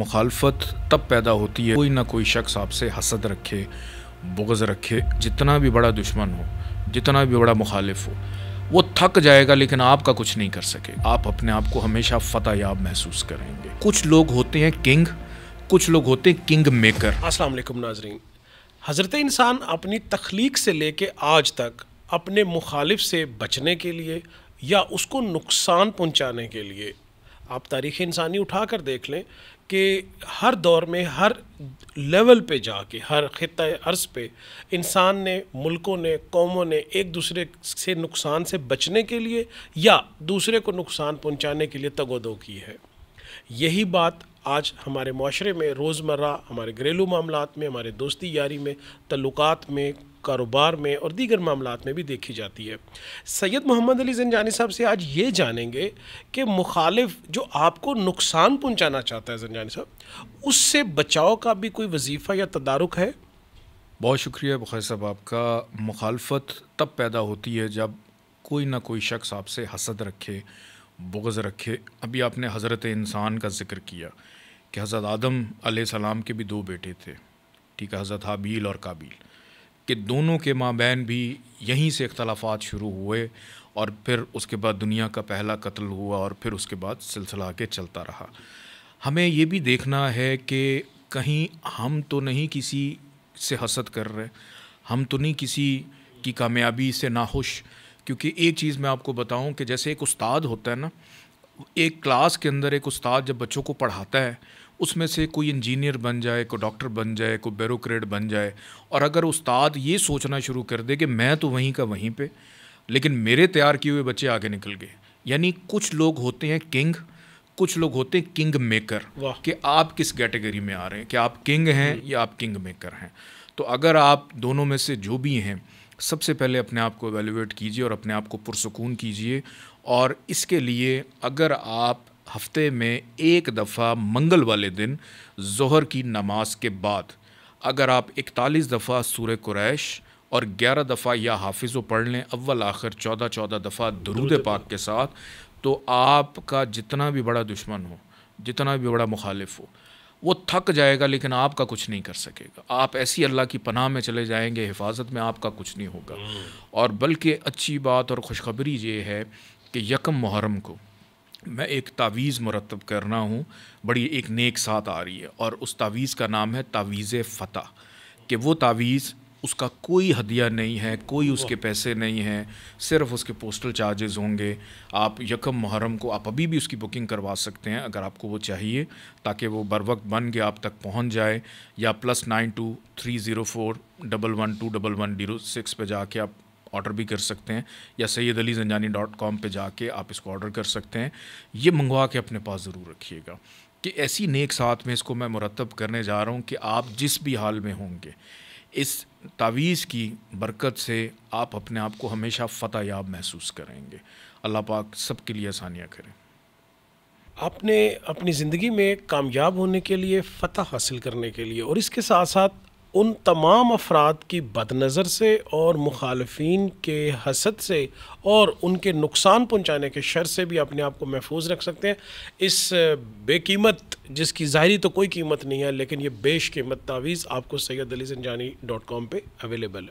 मुखालफत तब पैदा होती है कोई ना कोई शख्स आपसे हसद रखे, बुग़्ज़ रखे। जितना भी बड़ा दुश्मन हो, जितना भी बड़ा मुखालिफ हो, वो थक जाएगा लेकिन आपका कुछ नहीं कर सके। आप अपने आप को हमेशा फ़तह याब महसूस करेंगे। कुछ लोग होते हैं किंग, कुछ लोग होते हैं किंग मेकर। अस्सलाम वालेकुम नाज़रीन। हज़रत इंसान अपनी तख्लीक से लेके आज तक अपने मुखालिफ से बचने के लिए या उसको नुकसान पहुंचाने के लिए, आप तारीख़ इंसानी उठा कर देख लें कि हर दौर में हर लेवल पे जाके, हर ख़ित्ता अर्ज़ पे इंसान ने, मुल्कों ने, कौमों ने एक दूसरे से नुकसान से बचने के लिए या दूसरे को नुकसान पहुंचाने के लिए तगोदो की है। यही बात आज हमारे माशरे में रोज़मर्रा हमारे घरेलू मामलात में, हमारे दोस्ती यारी में, तल्लुकात में, कारोबार में और दीगर मामलात में भी देखी जाती है। सैयद मोहम्मद अली ज़ंजानी साहब से आज ये जानेंगे कि मुखालिफ जो आपको नुकसान पहुंचाना चाहता है ज़ंजानी साहब, उससे बचाव का भी कोई वजीफ़ा या तदारुक है? बहुत शुक्रिया बुख़ैर साहब आपका। मुखालफत तब पैदा होती है जब कोई ना कोई शख्स आपसे हसद रखे, बुग़्ज़ रखे। अभी आपने हज़रत इंसान का ज़िक्र किया कि हज़रत आदम अलैहिस्सलाम के भी दो बेटे थे, ठीक है, हज़रत हाबील और काबील, कि दोनों के माबैन भी यहीं से इख्तलाफात शुरू हुए और फिर उसके बाद दुनिया का पहला कत्ल हुआ और फिर उसके बाद सिलसिला आगे चलता रहा। हमें ये भी देखना है कि कहीं हम तो नहीं किसी से हसद कर रहे, हम तो नहीं किसी की कामयाबी से नाखुश। क्योंकि एक चीज़ मैं आपको बताऊं कि जैसे एक उस्ताद होता है ना, एक क्लास के अंदर एक उस्ताद जब बच्चों को पढ़ाता है, उसमें से कोई इंजीनियर बन जाए, कोई डॉक्टर बन जाए, कोई ब्यूरोक्रेट बन जाए, और अगर उस्ताद ये सोचना शुरू कर दे कि मैं तो वहीं का वहीं पे, लेकिन मेरे तैयार किए हुए बच्चे आगे निकल गए। यानी कुछ लोग होते हैं किंग, कुछ लोग होते हैं किंग मेकर, कि आप किस कैटेगरी में आ रहे हैं, कि आप किंग हैं या आप किंग मेकर हैं। तो अगर आप दोनों में से जो भी हैं, सबसे पहले अपने आप को एवेल्युएट कीजिए और अपने आप को पुरसुकून कीजिए। और इसके लिए अगर आप हफ्ते में एक दफ़ा मंगल वाले दिन ज़ोहर की नमाज के बाद अगर आप 41 दफ़ा सूरह कुरैश और 11 दफ़ा या हाफिज़ो पढ़ लें, अव्वल आखिर 14 दफ़ा दुरूद पाक के साथ, तो आपका जितना भी बड़ा दुश्मन हो, जितना भी बड़ा मुखालिफ हो, वो थक जाएगा लेकिन आपका कुछ नहीं कर सकेगा। आप ऐसी अल्लाह की पनाह में चले जाएंगे, हिफाजत में आपका कुछ नहीं होगा। और बल्कि अच्छी बात और खुशखबरी ये है कि यकम मुहर्रम को मैं एक तावीज़ मुरतब करना हूँ, बड़ी एक नेक साथ आ रही है, और उस तावीज़ का नाम है तावीज़ फ़तह। कि वो तावीज़, उसका कोई हदिया नहीं है, कोई उसके पैसे नहीं हैं, सिर्फ़ उसके पोस्टल चार्जेस होंगे। आप यकम मुहर्रम को आप अभी भी उसकी बुकिंग करवा सकते हैं अगर आपको वो चाहिए, ताकि वो बर वक्त बन के आप तक पहुंच जाए। या +923041121106 पे जाके आप ऑर्डर भी कर सकते हैं, या sayyidalizanjani.com पे जाके आप इसको ऑर्डर कर सकते हैं। ये मंगवा के अपने पास ज़रूर रखिएगा कि ऐसी नेक साथ में इसको मैं मुरतब करने जा रहा हूँ कि आप जिस भी हाल में होंगे, इस तावीज़ की बरकत से आप अपने आप को हमेशा फ़तह याब महसूस करेंगे। अल्लाह पाक सब के लिए आसानियाँ करें। आपने अपनी ज़िंदगी में कामयाब होने के लिए, फ़तह हासिल करने के लिए और इसके साथ साथ उन तमाम अफराद की बदनज़र से और मुखालफीन के हसद से और उनके नुकसान पहुंचाने के शर से भी अपने आप को महफूज रख सकते हैं। इस बेकीमत, जिसकी ज़ाहिरी तो कोई कीमत नहीं है, लेकिन ये बेशकीमत तावीज़ आपको sayyidalizanjani.com पे अवेलेबल है।